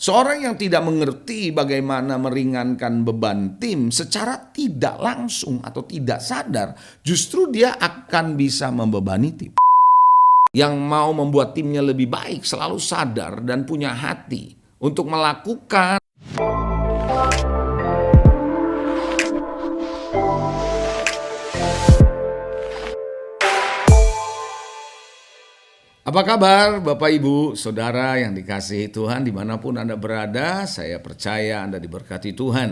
Seorang yang tidak mengerti bagaimana meringankan beban tim secara tidak langsung atau tidak sadar, justru dia akan bisa membebani tim. Yang mau membuat timnya lebih baik selalu sadar dan punya hati untuk melakukan. Apa kabar Bapak Ibu, Saudara yang dikasihi Tuhan dimanapun Anda berada, saya percaya Anda diberkati Tuhan.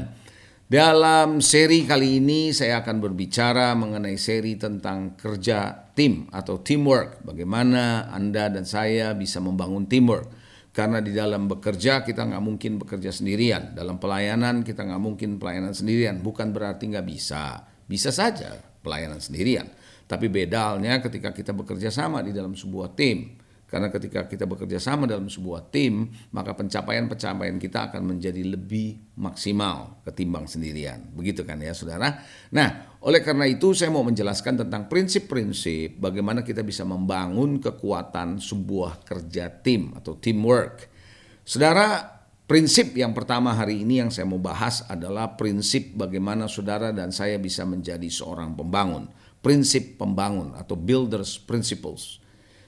Dalam seri kali ini saya akan berbicara mengenai seri tentang kerja tim atau teamwork. Bagaimana Anda dan saya bisa membangun teamwork. Karena di dalam bekerja kita nggak mungkin bekerja sendirian. Dalam pelayanan kita nggak mungkin pelayanan sendirian. Bukan berarti nggak bisa. Bisa saja pelayanan sendirian. Tapi beda halnya ketika kita bekerja sama di dalam sebuah tim. Karena ketika kita bekerja sama dalam sebuah tim, maka pencapaian-pencapaian kita akan menjadi lebih maksimal ketimbang sendirian. Begitu kan ya saudara? Nah, oleh karena itu saya mau menjelaskan tentang prinsip-prinsip bagaimana kita bisa membangun kekuatan sebuah kerja tim atau teamwork. Saudara, prinsip yang pertama hari ini yang saya mau bahas adalah prinsip bagaimana saudara dan saya bisa menjadi seorang pembangun. Prinsip pembangun atau builders principles.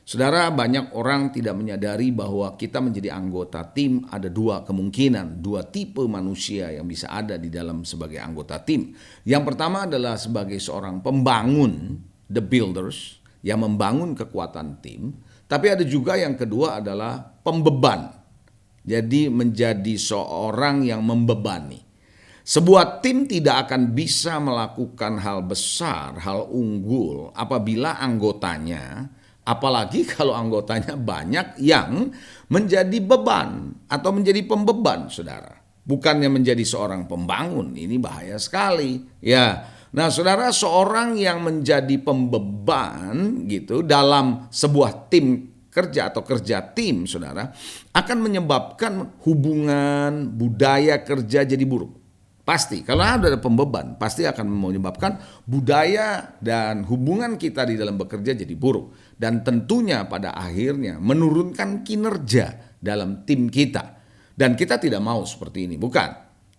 Saudara, banyak orang tidak menyadari bahwa kita menjadi anggota tim ada dua kemungkinan, dua tipe manusia yang bisa ada di dalam sebagai anggota tim. Yang pertama adalah sebagai seorang pembangun, the builders, yang membangun kekuatan tim. Tapi ada juga yang kedua adalah pembeban. Jadi menjadi seorang yang membebani. Sebuah tim tidak akan bisa melakukan hal besar, hal unggul apabila anggotanya, apalagi kalau anggotanya banyak yang menjadi beban atau menjadi pembeban, saudara. Bukannya menjadi seorang pembangun, ini bahaya sekali. Ya, nah saudara, seorang yang menjadi pembeban gitu dalam sebuah tim kerja atau kerja tim, saudara, akan menyebabkan hubungan budaya kerja jadi buruk. Pasti, kalau ada pembeban, pasti akan menyebabkan budaya dan hubungan kita di dalam bekerja jadi buruk. Dan tentunya pada akhirnya menurunkan kinerja dalam tim kita. Dan kita tidak mau seperti ini, bukan?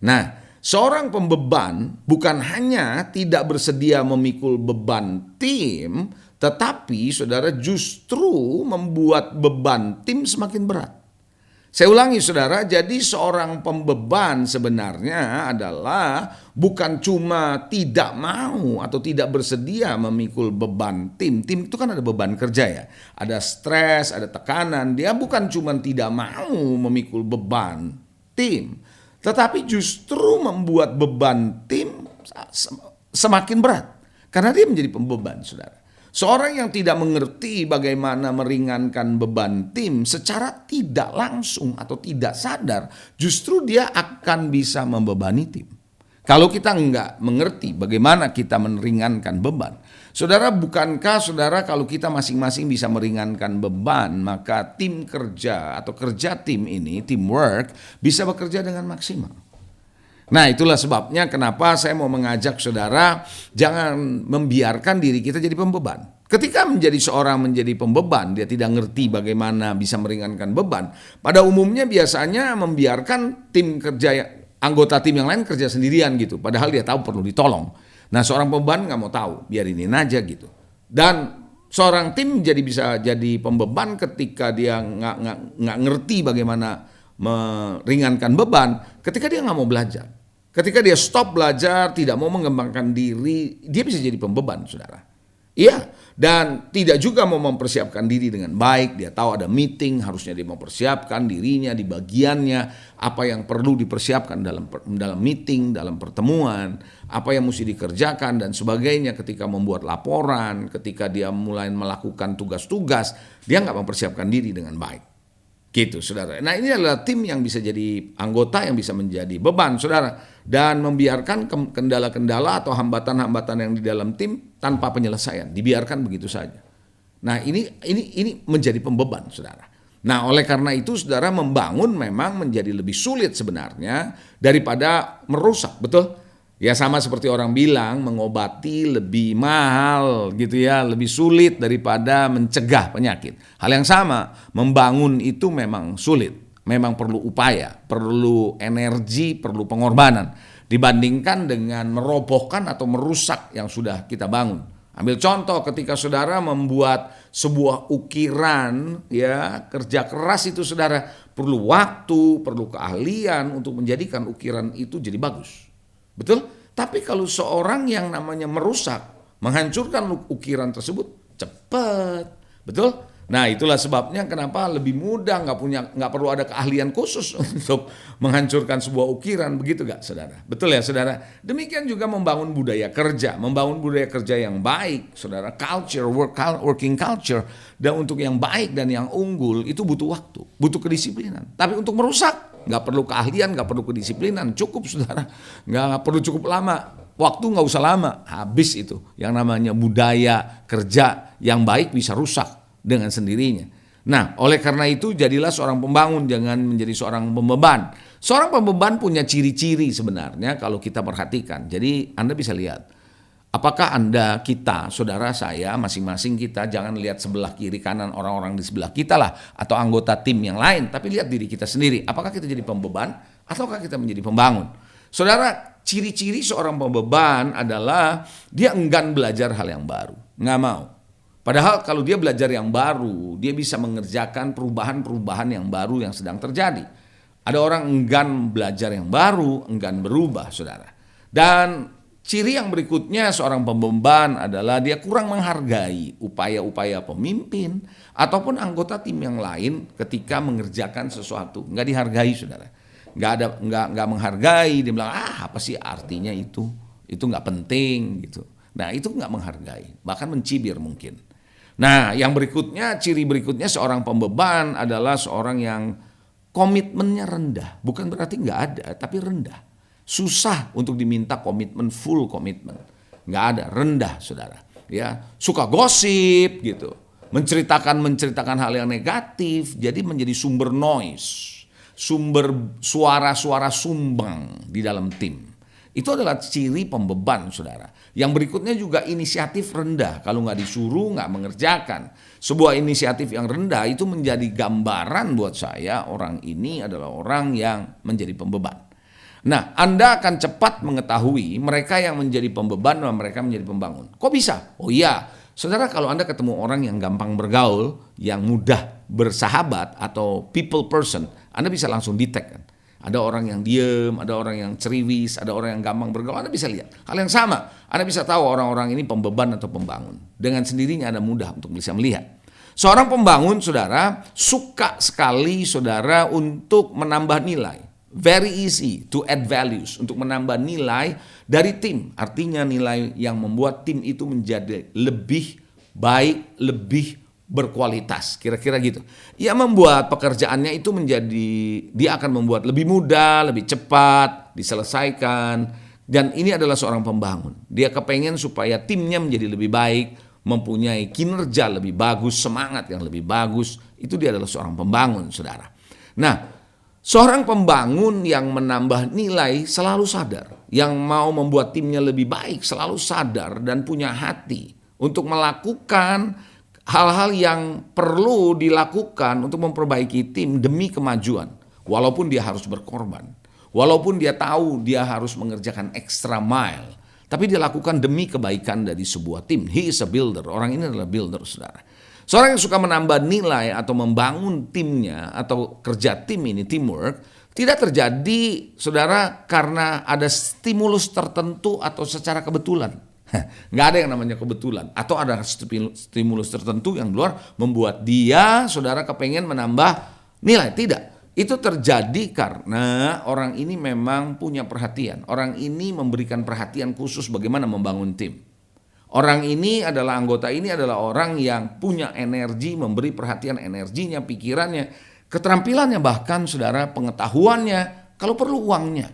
Nah, seorang pembeban bukan hanya tidak bersedia memikul beban tim, tetapi saudara justru membuat beban tim semakin berat. Saya ulangi saudara, jadi seorang pembeban sebenarnya adalah bukan cuma tidak mau atau tidak bersedia memikul beban tim. Tim itu kan ada beban kerja ya, ada stres, ada tekanan. Dia bukan cuma tidak mau memikul beban tim, tetapi justru membuat beban tim semakin berat. Karena dia menjadi pembeban saudara. Seorang yang tidak mengerti bagaimana meringankan beban tim secara tidak langsung atau tidak sadar, justru dia akan bisa membebani tim. Kalau kita nggak mengerti bagaimana kita meringankan beban, saudara, bukankah saudara kalau kita masing-masing bisa meringankan beban, maka tim kerja atau kerja tim ini, teamwork, bisa bekerja dengan maksimal. Nah, itulah sebabnya kenapa saya mau mengajak saudara jangan membiarkan diri kita jadi pembeban. Ketika menjadi pembeban, dia tidak ngerti bagaimana bisa meringankan beban. Pada umumnya biasanya membiarkan tim kerja, anggota tim yang lain kerja sendirian gitu. Padahal dia tahu perlu ditolong. Nah, seorang pembeban nggak mau tahu, biarin aja gitu. Dan seorang tim bisa jadi pembeban ketika dia nggak ngerti bagaimana meringankan beban, ketika dia nggak mau belajar. Ketika dia stop belajar, tidak mau mengembangkan diri, dia bisa jadi pembeban, saudara. Iya, dan tidak juga mau mempersiapkan diri dengan baik. Dia tahu ada meeting, harusnya dia mempersiapkan dirinya di bagiannya, apa yang perlu dipersiapkan dalam meeting, dalam pertemuan, apa yang mesti dikerjakan dan sebagainya. Ketika membuat laporan, ketika dia mulai melakukan tugas-tugas, dia nggak mempersiapkan diri dengan baik. Gitu saudara. Nah, ini adalah tim yang bisa jadi anggota yang bisa menjadi beban saudara. Dan membiarkan kendala-kendala atau hambatan-hambatan yang di dalam tim tanpa penyelesaian. Dibiarkan begitu saja. Nah, ini menjadi pembeban saudara. Nah, oleh karena itu saudara, membangun memang menjadi lebih sulit sebenarnya daripada merusak, betul? Ya sama seperti orang bilang mengobati lebih mahal gitu ya, lebih sulit daripada mencegah penyakit. Hal yang sama, membangun itu memang sulit. memang perlu upaya, perlu energi, perlu pengorbanan dibandingkan dengan merobohkan atau merusak yang sudah kita bangun. Ambil contoh ketika saudara membuat sebuah ukiran, ya, kerja keras itu saudara perlu waktu, perlu keahlian untuk menjadikan ukiran itu jadi bagus. Betul? Tapi kalau seorang yang namanya merusak, menghancurkan ukiran tersebut cepat. Betul? Nah, itulah sebabnya kenapa lebih mudah, nggak perlu ada keahlian khusus untuk menghancurkan sebuah ukiran, begitu gak saudara? Betul ya saudara? Demikian juga membangun budaya kerja yang baik, saudara, working culture, dan untuk yang baik dan yang unggul itu butuh waktu, butuh kedisiplinan. Tapi untuk merusak nggak perlu keahlian, nggak perlu kedisiplinan, cukup saudara, nggak perlu cukup lama. Waktu nggak usah lama, habis itu. Yang namanya budaya kerja yang baik bisa rusak dengan sendirinya. Nah, oleh karena itu jadilah seorang pembangun, jangan menjadi seorang pembeban. Seorang pembeban punya ciri-ciri sebenarnya kalau kita perhatikan. Jadi Anda bisa lihat, apakah Anda, kita, saudara saya, masing-masing kita, jangan lihat sebelah kiri kanan orang-orang di sebelah kita lah, atau anggota tim yang lain, tapi lihat diri kita sendiri. Apakah kita jadi pembeban ataukah kita menjadi pembangun? Saudara, ciri-ciri seorang pembeban adalah dia enggan belajar hal yang baru, nggak mau. Padahal kalau dia belajar yang baru, dia bisa mengerjakan perubahan-perubahan yang baru yang sedang terjadi. Ada orang enggan belajar yang baru, enggan berubah, saudara. Dan ciri yang berikutnya seorang pembeban adalah dia kurang menghargai upaya-upaya pemimpin ataupun anggota tim yang lain ketika mengerjakan sesuatu. Enggak dihargai, saudara. Enggak menghargai, dia bilang, apa sih artinya itu? Itu enggak penting gitu. Nah, itu enggak menghargai, bahkan mencibir mungkin. Nah, yang berikutnya, ciri berikutnya seorang pembeban adalah seorang yang komitmennya rendah. Bukan berarti nggak ada, tapi rendah. Susah untuk diminta komitmen, full komitmen. Nggak ada, rendah saudara. Ya, suka gosip gitu. Menceritakan hal yang negatif, jadi menjadi sumber noise. Sumber suara-suara sumbang di dalam tim. Itu adalah ciri pembeban, saudara. Yang berikutnya juga inisiatif rendah. Kalau nggak disuruh, nggak mengerjakan. Sebuah inisiatif yang rendah itu menjadi gambaran buat saya, orang ini adalah orang yang menjadi pembeban. Nah, Anda akan cepat mengetahui mereka yang menjadi pembeban dan mereka menjadi pembangun. Kok bisa? Oh iya, saudara, kalau Anda ketemu orang yang gampang bergaul, yang mudah bersahabat atau people person, Anda bisa langsung detect kan. Ada orang yang diem, ada orang yang ceriwis, ada orang yang gampang bergaul. Anda bisa lihat. Hal yang sama, Anda bisa tahu orang-orang ini pembeban atau pembangun. Dengan sendirinya Anda mudah untuk bisa melihat. Seorang pembangun, saudara, suka sekali, saudara, untuk menambah nilai. Very easy to add values, untuk menambah nilai dari tim. Artinya nilai yang membuat tim itu menjadi lebih baik, lebih berkualitas, kira-kira gitu. Ia membuat pekerjaannya itu dia akan membuat lebih mudah, lebih cepat diselesaikan. Dan ini adalah seorang pembangun. Dia kepengen supaya timnya menjadi lebih baik, mempunyai kinerja lebih bagus, semangat yang lebih bagus. Itu dia adalah seorang pembangun, saudara. Nah, seorang pembangun yang menambah nilai selalu sadar, yang mau membuat timnya lebih baik selalu sadar dan punya hati untuk melakukan hal-hal yang perlu dilakukan untuk memperbaiki tim demi kemajuan. Walaupun dia harus berkorban. Walaupun dia tahu dia harus mengerjakan extra mile. Tapi dia lakukan demi kebaikan dari sebuah tim. He is a builder. Orang ini adalah builder, saudara. Seorang yang suka menambah nilai atau membangun timnya atau kerja tim ini, teamwork, tidak terjadi, saudara, karena ada stimulus tertentu atau secara kebetulan. Nggak ada yang namanya kebetulan. Atau ada stimulus tertentu yang luar membuat dia, saudara, kepengen menambah nilai. Tidak. Itu terjadi karena orang ini memang punya perhatian. Orang ini memberikan perhatian khusus bagaimana membangun tim. Orang ini adalah anggota ini adalah orang yang punya energi, memberi perhatian energinya, pikirannya, keterampilannya, bahkan saudara, pengetahuannya, kalau perlu uangnya.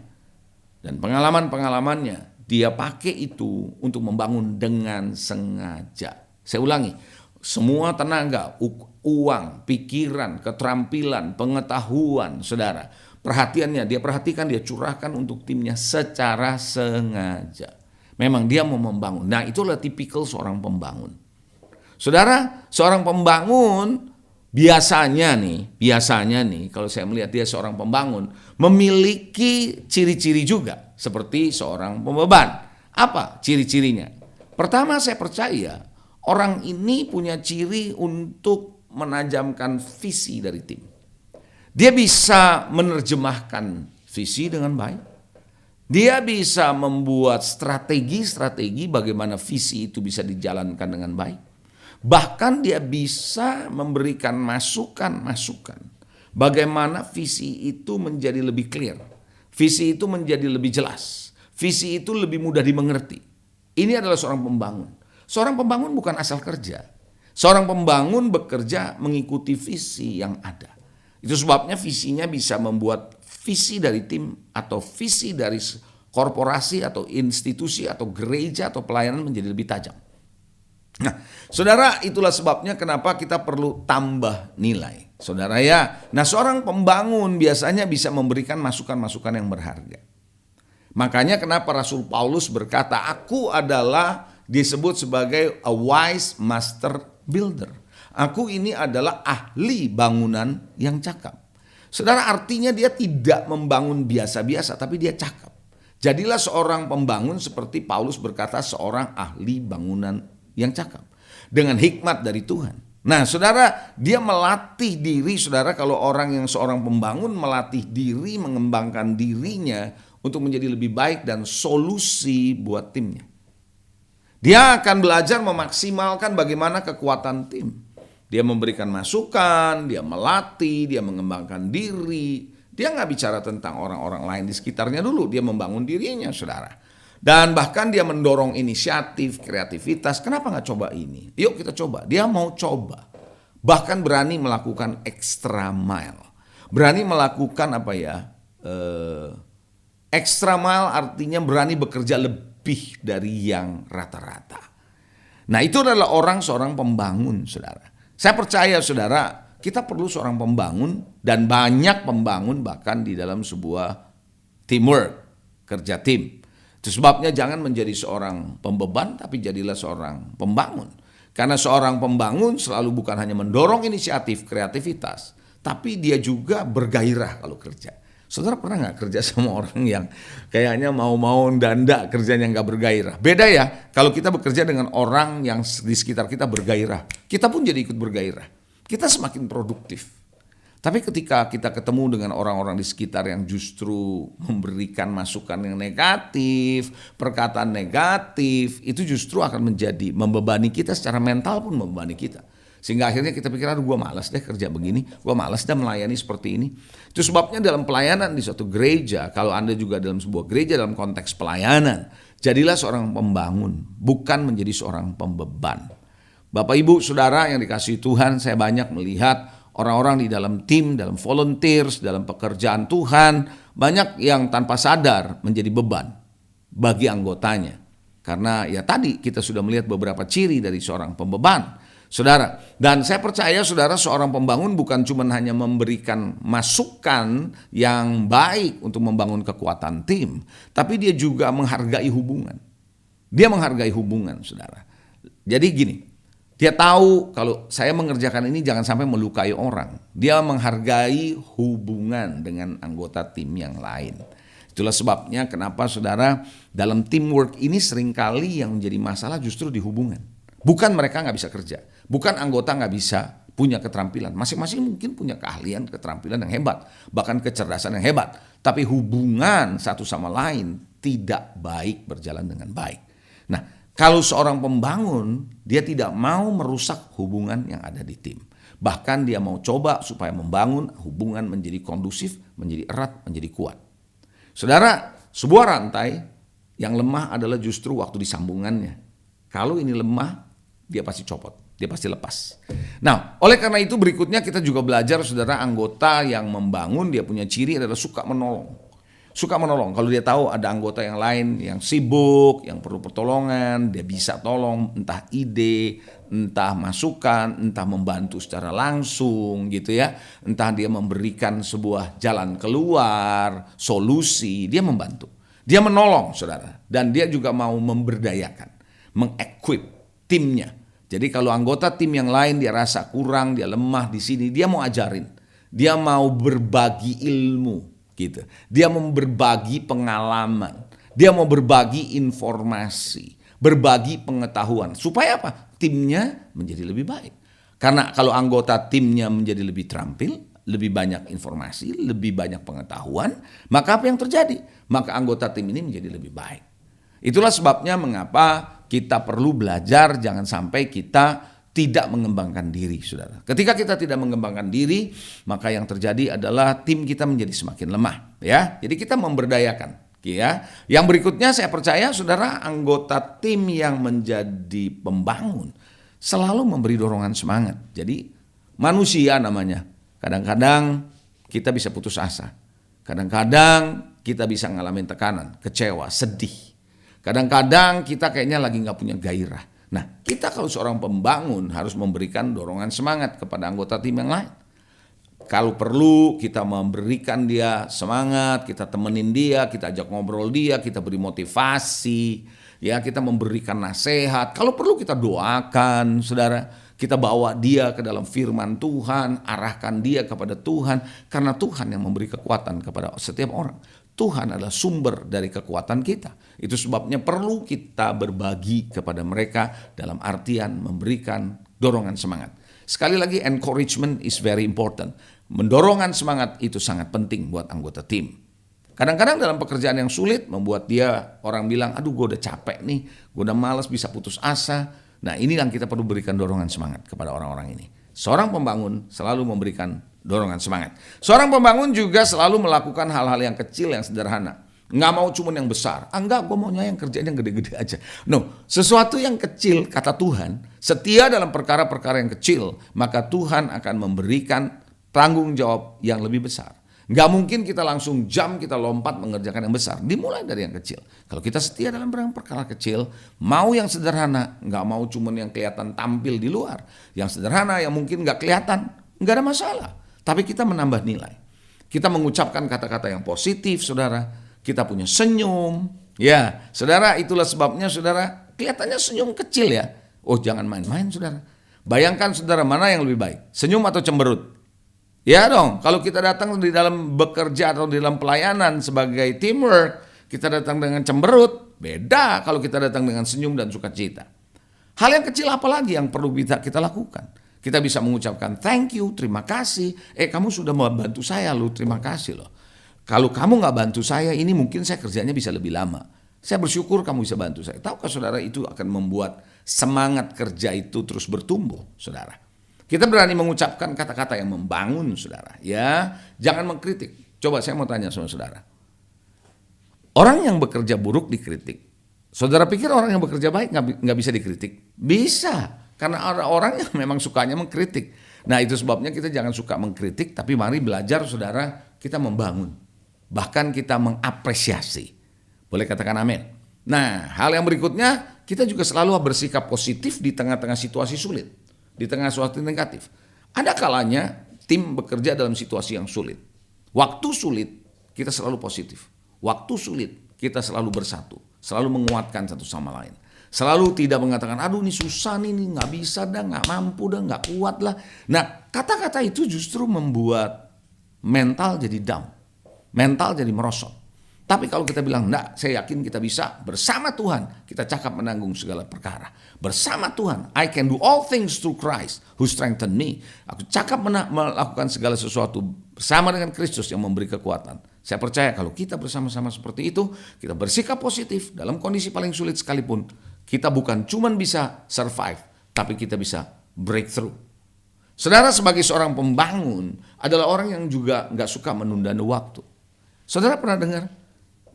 Dan pengalaman-pengalamannya. Dia pakai itu untuk membangun dengan sengaja. Saya ulangi, semua tenaga, uang, pikiran, keterampilan, pengetahuan, saudara, perhatiannya dia perhatikan, dia curahkan untuk timnya secara sengaja. Memang dia mau membangun. Nah, itulah tipikal seorang pembangun. Saudara, seorang pembangun biasanya nih kalau saya melihat dia seorang pembangun memiliki ciri-ciri juga seperti seorang pembeban. Apa ciri-cirinya? Pertama, saya percaya orang ini punya ciri untuk menajamkan visi dari tim. Dia bisa menerjemahkan visi dengan baik. Dia bisa membuat strategi bagaimana visi itu bisa dijalankan dengan baik. Bahkan dia bisa memberikan masukan-masukan bagaimana visi itu menjadi lebih clear. Visi itu menjadi lebih jelas. Visi itu lebih mudah dimengerti. Ini adalah seorang pembangun. Seorang pembangun bukan asal kerja. Seorang pembangun bekerja mengikuti visi yang ada. Itu sebabnya visinya bisa membuat visi dari tim atau visi dari korporasi atau institusi atau gereja atau pelayanan menjadi lebih tajam. Nah, saudara, itulah sebabnya kenapa kita perlu tambah nilai. Saudara ya, nah seorang pembangun biasanya bisa memberikan masukan-masukan yang berharga. Makanya kenapa Rasul Paulus berkata, aku adalah disebut sebagai a wise master builder. Aku ini adalah ahli bangunan yang cakap. Saudara, artinya dia tidak membangun biasa-biasa, tapi dia cakap. Jadilah seorang pembangun seperti Paulus berkata, seorang ahli bangunan yang cakap dengan hikmat dari Tuhan. Nah, saudara, dia melatih diri. Saudara, kalau orang yang seorang pembangun melatih diri, mengembangkan dirinya untuk menjadi lebih baik dan solusi buat timnya. Dia akan belajar memaksimalkan bagaimana kekuatan tim. Dia memberikan masukan, dia melatih, dia mengembangkan diri. Dia nggak bicara tentang orang-orang lain di sekitarnya dulu, dia membangun dirinya, saudara. Dan bahkan dia mendorong inisiatif, kreativitas. Kenapa nggak coba ini? Yuk kita coba. Dia mau coba. Bahkan berani melakukan extra mile. Berani melakukan extra mile artinya berani bekerja lebih dari yang rata-rata. Nah, itu adalah seorang pembangun, saudara. Saya percaya, saudara, kita perlu seorang pembangun dan banyak pembangun bahkan di dalam sebuah teamwork, kerja tim. Itu sebabnya jangan menjadi seorang pembeban, tapi jadilah seorang pembangun. Karena seorang pembangun selalu bukan hanya mendorong inisiatif, kreativitas, tapi dia juga bergairah kalau kerja. Saudara pernah nggak kerja sama orang yang kayaknya mau-mau danda kerjanya nggak bergairah? Beda ya, kalau kita bekerja dengan orang yang di sekitar kita bergairah, kita pun jadi ikut bergairah. Kita semakin produktif. Tapi ketika kita ketemu dengan orang-orang di sekitar yang justru memberikan masukan yang negatif, perkataan negatif, itu justru akan menjadi membebani kita secara mental pun membebani kita. Sehingga akhirnya kita pikir, aduh gue malas deh kerja begini, gue malas deh melayani seperti ini. Itu sebabnya dalam pelayanan di suatu gereja, kalau Anda juga dalam sebuah gereja dalam konteks pelayanan, jadilah seorang pembangun, bukan menjadi seorang pembeban. Bapak, Ibu, Saudara yang dikasihi Tuhan, saya banyak melihat orang-orang di dalam tim, dalam volunteers, dalam pekerjaan Tuhan, banyak yang tanpa sadar menjadi beban bagi anggotanya. Karena ya tadi kita sudah melihat beberapa ciri dari seorang pembeban, saudara. Dan saya percaya, saudara, seorang pembangun bukan cuma hanya memberikan masukan yang baik untuk membangun kekuatan tim, tapi dia juga menghargai hubungan. Dia menghargai hubungan, saudara. Jadi gini, dia tahu kalau saya mengerjakan ini jangan sampai melukai orang. Dia menghargai hubungan dengan anggota tim yang lain. Itulah sebabnya kenapa, saudara, dalam teamwork ini seringkali yang menjadi masalah justru di hubungan. Bukan mereka nggak bisa kerja. Bukan anggota nggak bisa punya keterampilan. Masing-masing mungkin punya keahlian, keterampilan yang hebat. Bahkan kecerdasan yang hebat. Tapi hubungan satu sama lain tidak baik berjalan dengan baik. Nah, kalau seorang pembangun, dia tidak mau merusak hubungan yang ada di tim. Bahkan dia mau coba supaya membangun hubungan menjadi kondusif, menjadi erat, menjadi kuat. Saudara, sebuah rantai yang lemah adalah justru waktu disambungannya. Kalau ini lemah, dia pasti copot, dia pasti lepas. Nah, oleh karena itu berikutnya kita juga belajar, saudara, anggota yang membangun, dia punya ciri adalah suka menolong. Suka menolong. Kalau dia tahu ada anggota yang lain yang sibuk, yang perlu pertolongan, dia bisa tolong, entah ide, entah masukan, entah membantu secara langsung gitu ya. Entah dia memberikan sebuah jalan keluar, solusi, dia membantu. Dia menolong, saudara. Dan dia juga mau memberdayakan, mengequip timnya. Jadi kalau anggota tim yang lain dia rasa kurang, dia lemah di sini, dia mau ajarin. Dia mau berbagi ilmu gitu. Dia mau berbagi pengalaman. Dia mau berbagi informasi, berbagi pengetahuan. Supaya apa? Timnya menjadi lebih baik. Karena kalau anggota timnya menjadi lebih terampil, lebih banyak informasi, lebih banyak pengetahuan, maka apa yang terjadi? Maka anggota tim ini menjadi lebih baik. Itulah sebabnya mengapa kita perlu belajar, jangan sampai kita tidak mengembangkan diri, saudara. Ketika kita tidak mengembangkan diri, maka yang terjadi adalah tim kita menjadi semakin lemah, ya. Jadi kita memberdayakan, ya. Yang berikutnya saya percaya, saudara, anggota tim yang menjadi pembangun selalu memberi dorongan semangat. Jadi manusia namanya. Kadang-kadang kita bisa putus asa. Kadang-kadang kita bisa ngalamin tekanan, kecewa, sedih. Kadang-kadang kita kayaknya lagi gak punya gairah. Nah, kita kalau seorang pembangun harus memberikan dorongan semangat kepada anggota tim yang lain. Kalau perlu kita memberikan dia semangat, kita temenin dia, kita ajak ngobrol dia, kita beri motivasi, ya, kita memberikan nasihat. Kalau perlu kita doakan, saudara, kita bawa dia ke dalam firman Tuhan, arahkan dia kepada Tuhan, karena Tuhan yang memberi kekuatan kepada setiap orang. Tuhan adalah sumber dari kekuatan kita. Itu sebabnya perlu kita berbagi kepada mereka dalam artian memberikan dorongan semangat. Sekali lagi, encouragement is very important. Mendorongan semangat itu sangat penting buat anggota tim. Kadang-kadang dalam pekerjaan yang sulit membuat dia, orang bilang, aduh gue udah capek nih, gue udah malas, bisa putus asa. Nah, ini yang kita perlu berikan dorongan semangat kepada orang-orang ini. Seorang pembangun selalu memberikan dorongan semangat. Seorang pembangun juga selalu melakukan hal-hal yang kecil, yang sederhana. Nggak mau cuma yang besar. Enggak, gue maunya yang kerjanya yang gede-gede aja. No, sesuatu yang kecil, kata Tuhan, setia dalam perkara-perkara yang kecil, maka Tuhan akan memberikan tanggung jawab yang lebih besar. Nggak mungkin kita langsung kita lompat mengerjakan yang besar. Dimulai dari yang kecil. Kalau kita setia dalam perkara kecil, mau yang sederhana, nggak mau cuma yang kelihatan tampil di luar. Yang sederhana yang mungkin nggak kelihatan, nggak ada masalah. Tapi kita menambah nilai. Kita mengucapkan kata-kata yang positif, saudara. Kita punya senyum. Ya, saudara, itulah sebabnya, saudara, kelihatannya senyum kecil ya. Oh, jangan main-main, saudara. Bayangkan, saudara, mana yang lebih baik? Senyum atau cemberut? Ya dong, kalau kita datang di dalam bekerja atau di dalam pelayanan sebagai teamwork, kita datang dengan cemberut, beda kalau kita datang dengan senyum dan sukacita. Hal yang kecil apalagi yang perlu kita lakukan? Kita bisa mengucapkan thank you, terima kasih. Kamu sudah membantu saya loh, terima kasih loh. Kalau kamu gak bantu saya, ini mungkin saya kerjanya bisa lebih lama. Saya bersyukur kamu bisa bantu saya. Tahukah saudara, itu akan membuat semangat kerja itu terus bertumbuh, saudara. Kita berani mengucapkan kata-kata yang membangun, saudara. Ya, jangan mengkritik. Coba saya mau tanya sama saudara. Orang yang bekerja buruk dikritik. Saudara pikir orang yang bekerja baik nggak bisa dikritik? Bisa, karena ada orang yang memang sukanya mengkritik. Nah, itu sebabnya kita jangan suka mengkritik, tapi mari belajar, saudara, kita membangun. Bahkan kita mengapresiasi. Boleh katakan amin. Nah, hal yang berikutnya, kita juga selalu bersikap positif di tengah-tengah situasi sulit. Di tengah situasi negatif. Ada kalanya tim bekerja dalam situasi yang sulit. Waktu sulit kita selalu positif. Waktu sulit kita selalu bersatu. Selalu menguatkan satu sama lain. Selalu tidak mengatakan, aduh ini susah nih, nggak bisa dah, nggak mampu dah, nggak kuat lah. Nah, kata-kata itu justru membuat mental jadi down. Mental jadi merosot. Tapi kalau kita bilang, enggak, saya yakin kita bisa bersama Tuhan. Kita cakap menanggung segala perkara. Bersama Tuhan, I can do all things through Christ who strengthen me. Aku cakap melakukan segala sesuatu bersama dengan Kristus yang memberi kekuatan. Saya percaya kalau kita bersama-sama seperti itu, kita bersikap positif dalam kondisi paling sulit sekalipun. Kita bukan cuma bisa survive, tapi kita bisa breakthrough. Saudara, sebagai seorang pembangun adalah orang yang juga gak suka menunda waktu. Saudara pernah dengar?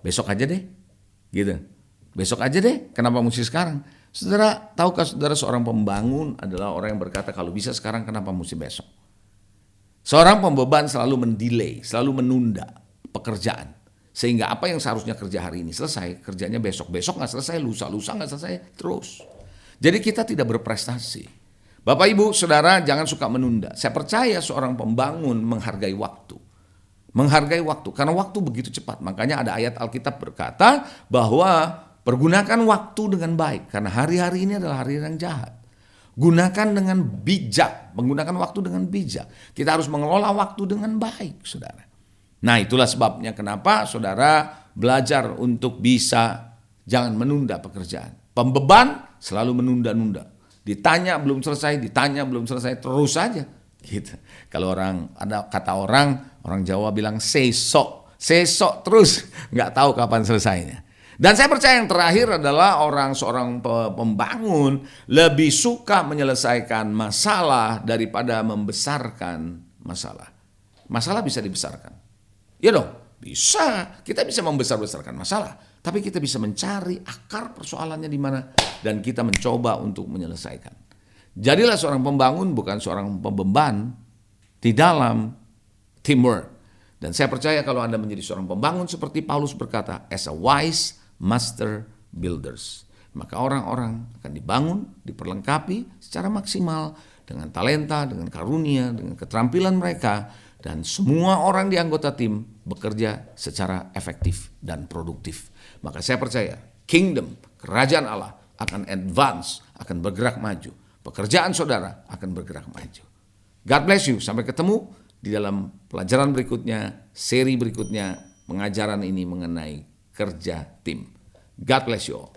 Besok aja deh, gitu. Besok aja deh, kenapa mesti sekarang? Saudara, tahukah saudara seorang pembangun adalah orang yang berkata kalau bisa sekarang kenapa mesti besok? Seorang pembeban selalu mendelay, selalu menunda pekerjaan. Sehingga apa yang seharusnya kerja hari ini selesai, kerjanya besok. Besok gak selesai, lusa gak selesai, terus. Jadi kita tidak berprestasi. Bapak Ibu, saudara, jangan suka menunda. Saya percaya seorang pembangun menghargai waktu. Menghargai waktu, karena waktu begitu cepat. Makanya ada ayat Alkitab berkata bahwa pergunakan waktu dengan baik, karena hari-hari ini adalah hari yang jahat. Gunakan dengan bijak, menggunakan waktu dengan bijak. Kita harus mengelola waktu dengan baik, saudara. Nah, itulah sebabnya kenapa saudara belajar untuk bisa jangan menunda pekerjaan. Pembeban selalu menunda-nunda. Ditanya belum selesai, terus saja. Gitu. Kalau ada kata orang Jawa bilang sesok terus, nggak tahu kapan selesainya. Dan saya percaya yang terakhir adalah seorang pembangun lebih suka menyelesaikan masalah daripada membesarkan masalah. Masalah bisa dibesarkan. Ya dong, bisa. Kita bisa membesar-besarkan masalah. Tapi kita bisa mencari akar persoalannya di mana dan kita mencoba untuk menyelesaikan. Jadilah seorang pembangun bukan seorang pembeban di dalam teamwork. Dan saya percaya kalau Anda menjadi seorang pembangun seperti Paulus berkata, as a wise master builders. Maka orang-orang akan dibangun, diperlengkapi secara maksimal dengan talenta, dengan karunia, dengan keterampilan mereka. Dan semua orang di anggota tim bekerja secara efektif dan produktif. Maka saya percaya kingdom, kerajaan Allah akan advance, akan bergerak maju. Pekerjaan saudara akan bergerak maju. God bless you. Sampai ketemu di dalam pelajaran berikutnya, seri berikutnya, pengajaran ini mengenai kerja tim. God bless you all.